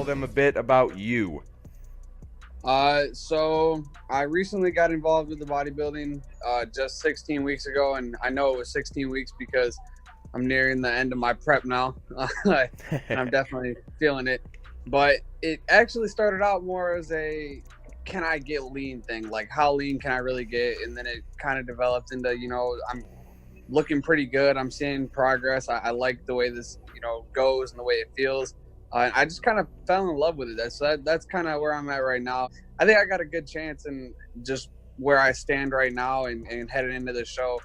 them a bit about you. So I recently got involved with the bodybuilding just 16 weeks ago, and I know it was 16 weeks because I'm nearing the end of my prep now, and I'm definitely feeling it. But it actually started out more as a can I get lean thing, like how lean can I really get, and then it kind of developed into I'm looking pretty good. I'm seeing progress. I like the way this goes and the way it feels. I just kind of fell in love with it. That's kind of where I'm at right now. I think I got a good chance in just where I stand right now and headed into the show.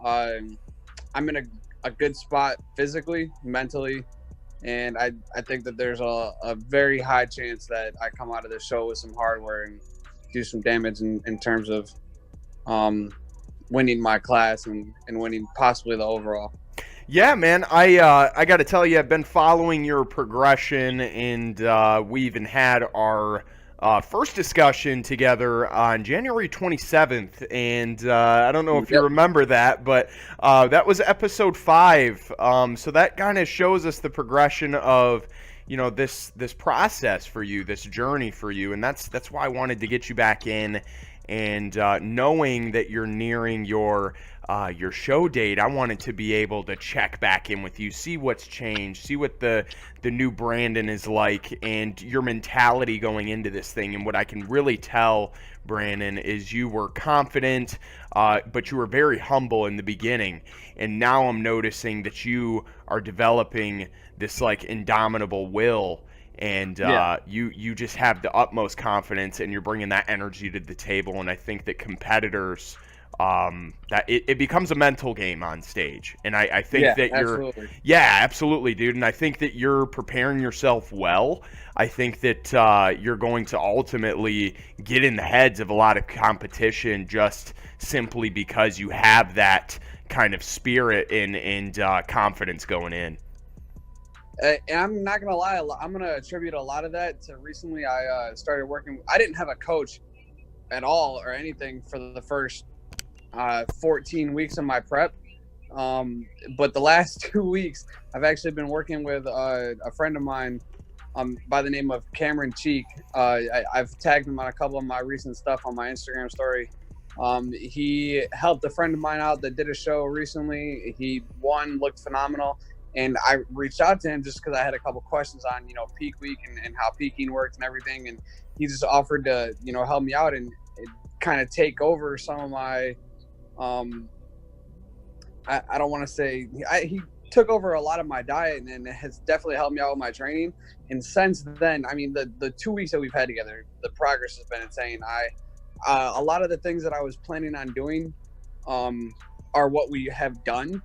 I'm in a good spot physically, mentally, and I think that there's a very high chance that I come out of this show with some hardware and do some damage in terms of winning my class and winning possibly the overall. Yeah, man, I got to tell you, I've been following your progression, and we even had our first discussion together on January 27th, and I don't know if you Yep. remember that, but that was episode 5. So that kind of shows us the progression of this process for you, this journey for you, and that's why I wanted to get you back in. And knowing that you're nearing your show date, I wanted to be able to check back in with you, see what's changed, see what the new Brandon is like, and your mentality going into this thing. And what I can really tell, Brandon, is you were confident, but you were very humble in the beginning. And now I'm noticing that you are developing this like indomitable will. And Yeah. you just have the utmost confidence, and you're bringing that energy to the table. And I think that competitors, that it becomes a mental game on stage. And I think Yeah. that Absolutely. yeah, absolutely, dude. And I think that you're preparing yourself well. I think that you're going to ultimately get in the heads of a lot of competition just simply because you have that kind of spirit and confidence going in. And I'm not gonna lie, I'm gonna attribute a lot of that to recently. I started working. I didn't have a coach at all or anything for the first 14 weeks of my prep. But the last 2 weeks, I've actually been working with a friend of mine by the name of Cameron Cheek. I've tagged him on a couple of my recent stuff on my Instagram story. He helped a friend of mine out that did a show recently. He won, looked phenomenal. And I reached out to him just because I had a couple questions on, peak week and how peaking works and everything. And he just offered to, help me out and kind of take over some of my, I don't want to say, he took over a lot of my diet and it has definitely helped me out with my training. And since then, I mean, the 2 weeks that we've had together, the progress has been insane. A lot of the things that I was planning on doing are what we have done.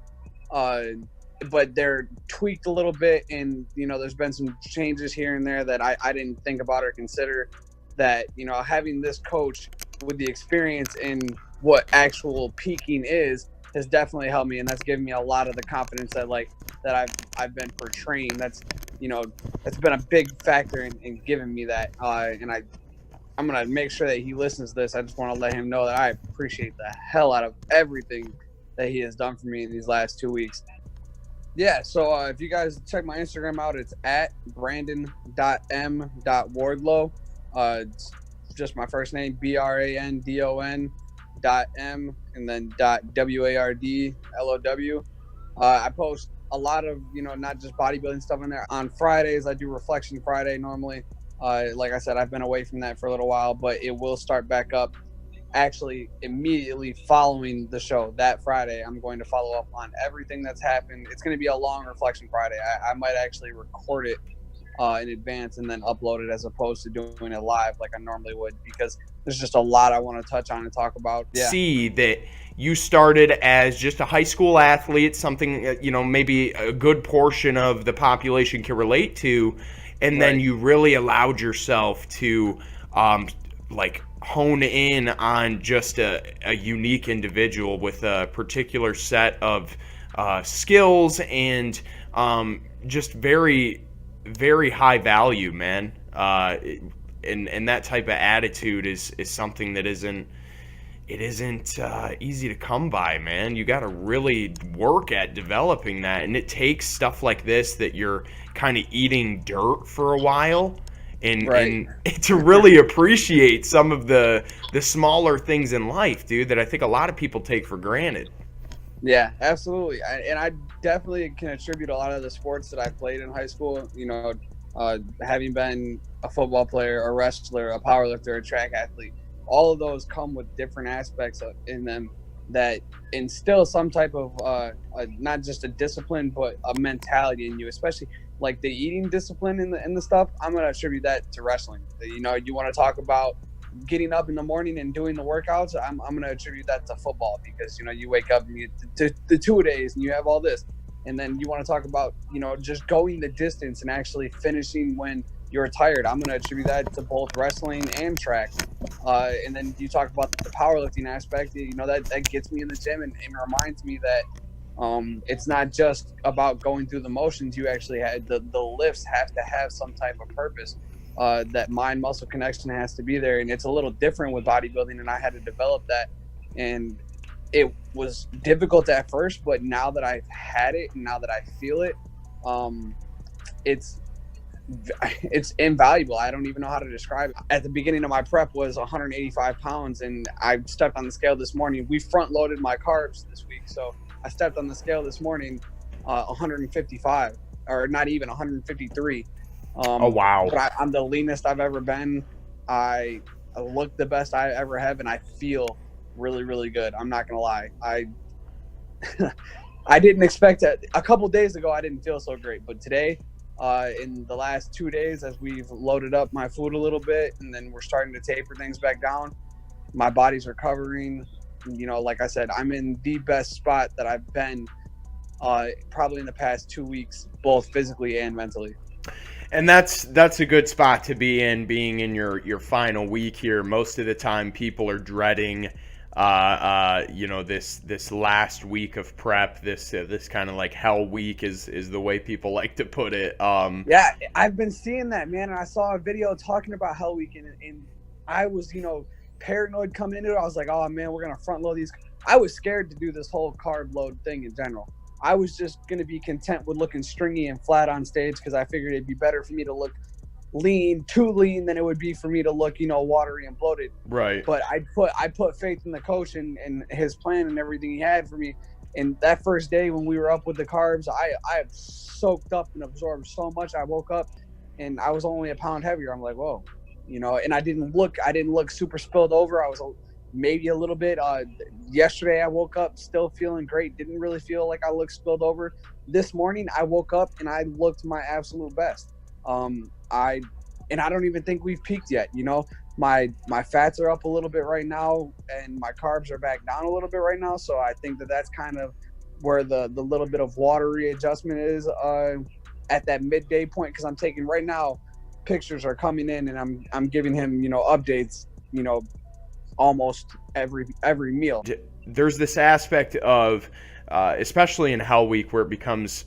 But they're tweaked a little bit, and there's been some changes here and there that I didn't think about or consider. That having this coach with the experience in what actual peaking is has definitely helped me, and that's given me a lot of the confidence that I've been portraying. That's been a big factor in giving me that, and I'm gonna make sure that he listens to this. I just want to let him know that I appreciate the hell out of everything that he has done for me in these last 2 weeks. Yeah, so if you guys check my Instagram out, it's at brandon.m.wardlow. It's just my first name, BRANDON.M, and then WARDLOW. I post a lot of, not just bodybuilding stuff in there. On Fridays, I do Reflection Friday normally. Like I said, I've been away from that for a little while, but it will start back up. Actually, immediately following the show that Friday, I'm going to follow up on everything that's happened. It's going to be a long Reflection Friday. I might actually record it in advance and then upload it as opposed to doing it live like I normally would, because there's just a lot I want to touch on and talk about. Yeah. See that you started as just a high school athlete, something maybe a good portion of the population can relate to, and then you really allowed yourself to hone in on just a unique individual with a particular set of skills and just very, very high value, man. And that type of attitude is something that isn't easy to come by, man. You got to really work at developing that, and it takes stuff like this that you're kind of eating dirt for a while. and to really appreciate some of the smaller things in life, dude, that I think a lot of people take for granted. Yeah, absolutely. And I definitely can attribute a lot of the sports that I played in high school, having been a football player, a wrestler, a powerlifter, a track athlete, all of those come with different aspects in them that instill some type of not just a discipline, but a mentality in you, especially like the eating discipline in the stuff. I'm going to attribute that to wrestling. You want to talk about getting up in the morning and doing the workouts. I'm going to attribute that to football because, you wake up and you the 2 days and you have all this. And then you want to talk about, just going the distance and actually finishing when you're tired. I'm going to attribute that to both wrestling and track. And then you talk about the powerlifting aspect, that gets me in the gym and reminds me that it's not just about going through the motions. You actually had the lifts have to have some type of purpose. That mind muscle connection has to be there, and it's a little different with bodybuilding, and I had to develop that. And it was difficult at first, but now that I've had it and now that I feel it, it's invaluable. I don't even know how to describe it. At the beginning of my prep was 185 pounds, and I stepped on the scale this morning. We front loaded my carbs this week, so I stepped on the scale this morning 155, or not even 153. Oh, wow. But I'm the leanest I've ever been. I look the best I ever have, and I feel really, really good. I'm not going to lie. I didn't expect it. A couple days ago, I didn't feel so great. But today, in the last 2 days, as we've loaded up my food a little bit, and then we're starting to taper things back down, my body's recovering. Like I said, I'm in the best spot that I've been probably in the past 2 weeks, both physically and mentally. And that's a good spot to be in, being in your final week here. Most of the time, people are dreading, this last week of prep. This kind of like hell week is the way people like to put it. Yeah, I've been seeing that, man. And I saw a video talking about hell week, and I was, paranoid coming into it. I was like, oh man, we're gonna front load these. I was scared to do this whole carb load thing in general. I was just going to be content with looking stringy and flat on stage because I figured it'd be better for me to look too lean than it would be for me to look, watery and bloated. Right. But I put faith in the coach and his plan and everything he had for me. And that first day when we were up with the carbs, I soaked up and absorbed so much. I woke up and I was only a pound heavier. I'm like, whoa, and I didn't look super spilled over. I was maybe a little bit. Yesterday I woke up still feeling great. Didn't really feel like I looked spilled over. This morning I woke up and I looked my absolute best. I don't even think we've peaked yet. My fats are up a little bit right now, and my carbs are back down a little bit right now. So I think that's kind of where the little bit of watery adjustment is at that midday point, because I'm taking right now pictures are coming in and I'm giving him updates almost every meal. There's this aspect of especially in Hell Week where it becomes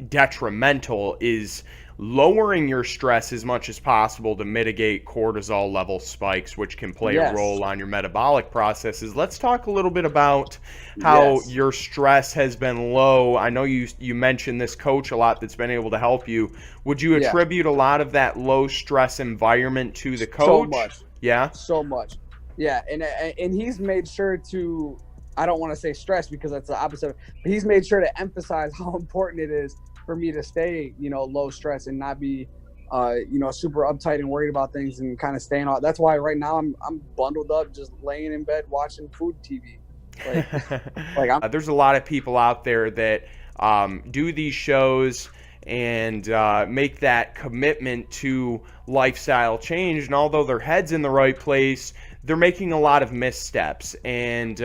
detrimental, is lowering your stress as much as possible to mitigate cortisol level spikes, which can play a role on your metabolic processes. Let's talk a little bit about how your stress has been low. I know you mentioned this coach a lot that's been able to help you. Would you attribute a lot of that low stress environment to the coach? So much. Yeah? So much. Yeah, and he's made sure to, I don't want to say stress because that's the opposite, but he's made sure to emphasize how important it is for me to stay, low stress and not be, super uptight and worried about things and kind of staying out. That's why right now I'm bundled up, just laying in bed watching food TV. There's a lot of people out there that do these shows and make that commitment to lifestyle change, and although their head's in the right place, they're making a lot of missteps. And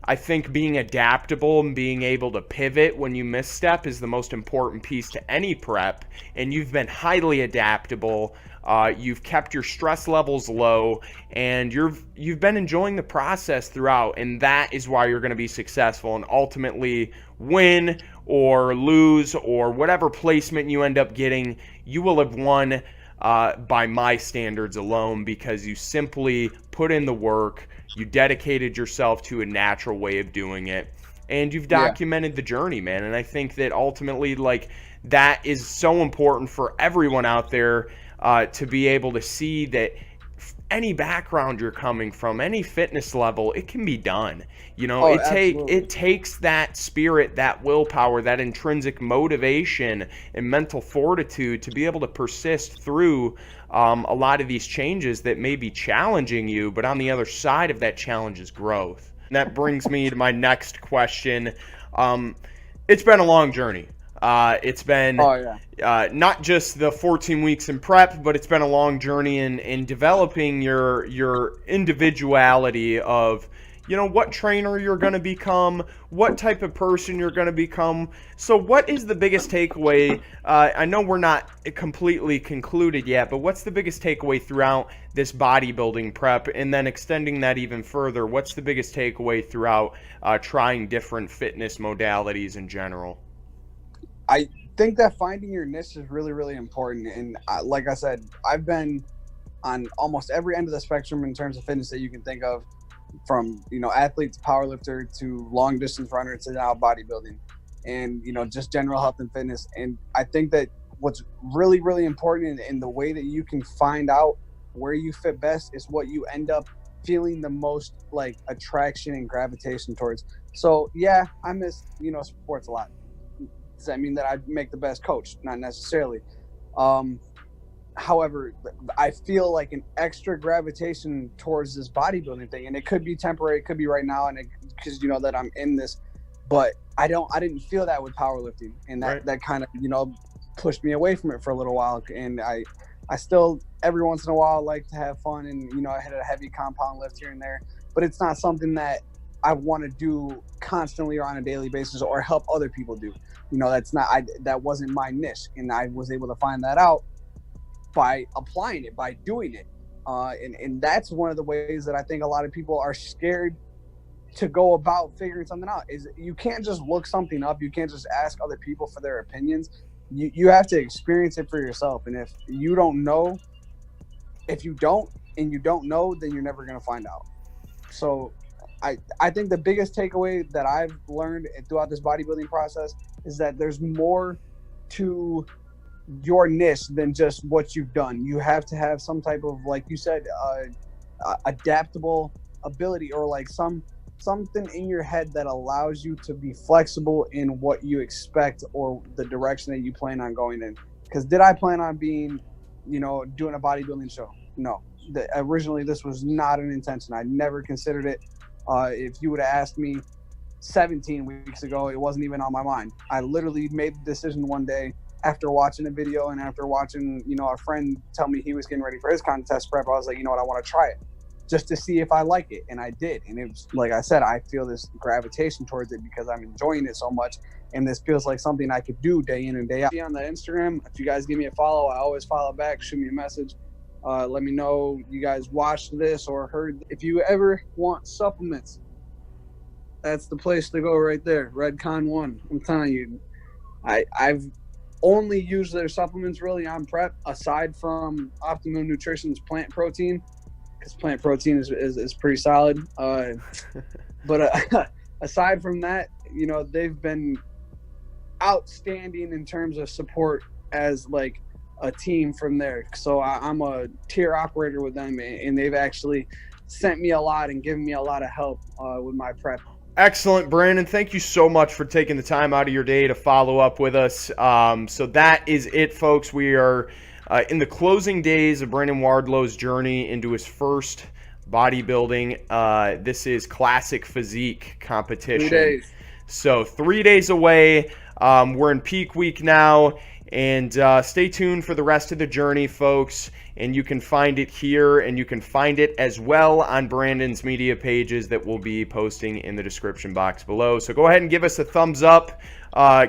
I think being adaptable and being able to pivot when you misstep is the most important piece to any prep. And you've been highly adaptable. You've kept your stress levels low, and you've been enjoying the process throughout. And that is why you're going to be successful and ultimately win or lose or whatever placement you end up getting. You will have won by my standards alone, because you simply put in the work, you dedicated yourself to a natural way of doing it, and you've documented the journey, man. And I think that ultimately, that is so important for everyone out there to be able to see that any background you're coming from, any fitness level, it can be done. You know, Oh, absolutely. it takes that spirit, that willpower, that intrinsic motivation and mental fortitude to be able to persist through a lot of these changes that may be challenging you, but on the other side of that challenge is growth. And that brings me to my next question. It's been a long journey. It's been Oh yeah. not just the 14 weeks in prep, but it's been a long journey in developing your individuality of, you know, what trainer you're going to become, what type of person you're going to become. So what is the biggest takeaway? I know we're not completely concluded yet, but what's the biggest takeaway throughout this bodybuilding prep? And then extending that even further, what's the biggest takeaway throughout trying different fitness modalities in general? I think that finding your niche is really, really important. And like I said, I've been on almost every end of the spectrum in terms of fitness that you can think of, from, you know, athlete to powerlifter to long distance runner to now bodybuilding, and, you know, just general health and fitness. And I think that what's really, really important in the way that you can find out where you fit best is what you end up feeling the most like attraction and gravitation towards. So yeah, I miss, you know, sports a lot. Does that mean that I make the best coach? Not necessarily. However, I feel like an extra gravitation towards this bodybuilding thing, and it could be temporary, it could be right now, and because, you know, that I'm in this, but I didn't feel that with powerlifting, and that kind of, you know, pushed me away from it for a little while. And I still every once in a while like to have fun, and, you know, I hit a heavy compound lift here and there, but it's not something that I want to do constantly or on a daily basis or help other people do. You know, that wasn't my niche, and I was able to find that out by applying it, by doing it. And that's one of the ways that I think a lot of people are scared to go about figuring something out, is you can't just look something up. You can't just ask other people for their opinions. You have to experience it for yourself. And if you don't know, if you don't know, then you're never going to find out. So I think the biggest takeaway that I've learned throughout this bodybuilding process is that there's more to your niche than just what you've done. You have to have some type of, like you said, adaptable ability, or like something in your head that allows you to be flexible in what you expect or the direction that you plan on going in. Because did I plan on being, you know, doing a bodybuilding show? No. Originally, this was not an intention. I never considered it. If you would have asked me 17 weeks ago, it wasn't even on my mind. I literally made the decision one day after watching a video and after watching, you know, a friend tell me he was getting ready for his contest prep. I was like, you know what, I want to try it just to see if I like it. And I did. And it was, like I said, I feel this gravitation towards it because I'm enjoying it so much. And this feels like something I could do day in and day out. On the Instagram, if you guys give me a follow, I always follow back. Shoot me a message. Let me know you guys watched this or heard. If you ever want supplements, that's the place to go right there. Redcon 1. I'm telling you, I've only used their supplements really on prep, aside from Optimum Nutrition's plant protein, because plant protein is pretty solid. But aside from that, you know, they've been outstanding in terms of support as like a team from there. So I'm a tier operator with them, and they've actually sent me a lot and given me a lot of help with my prep. Excellent, Brandon. Thank you so much for taking the time out of your day to follow up with us. So that is it, folks. We are in the closing days of Brandon Wardlow's journey into his first bodybuilding. This is Classic Physique Competition. 3 days. So 3 days away. We're in peak week now. And stay tuned for the rest of the journey, folks. And you can find it here, and you can find it as well on Brandon's media pages that we'll be posting in the description box below. So go ahead and give us a thumbs up.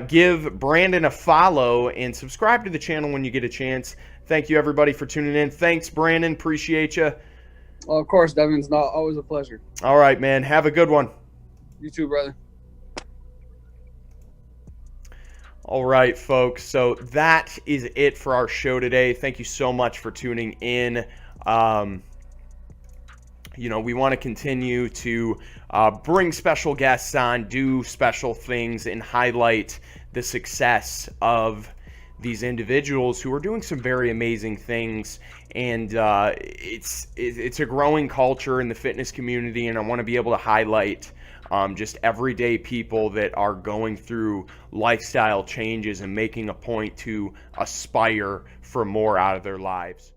Give Brandon a follow, and subscribe to the channel when you get a chance. Thank you, everybody, for tuning in. Thanks, Brandon. Appreciate you. Well, of course, Devin. It's always a pleasure. All right, man. Have a good one. You too, brother. All right, folks. So that is it for our show today. Thank you so much for tuning in. You know, we want to continue to bring special guests on, do special things, and highlight the success of these individuals who are doing some very amazing things. And it's a growing culture in the fitness community, and I want to be able to highlight just everyday people that are going through lifestyle changes and making a point to aspire for more out of their lives.